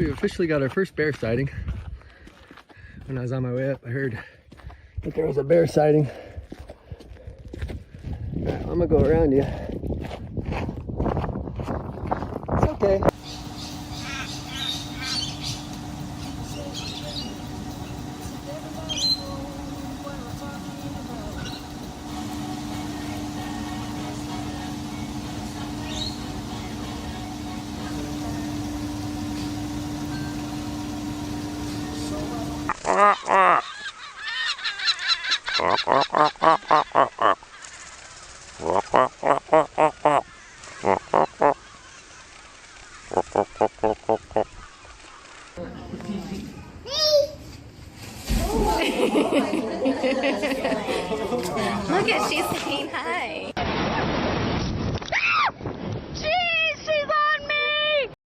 We officially got our first bear sighting. When I was on my way up, I heard that there was a bear sighting. All right, I'm gonna go around you. It's okay. Look at she's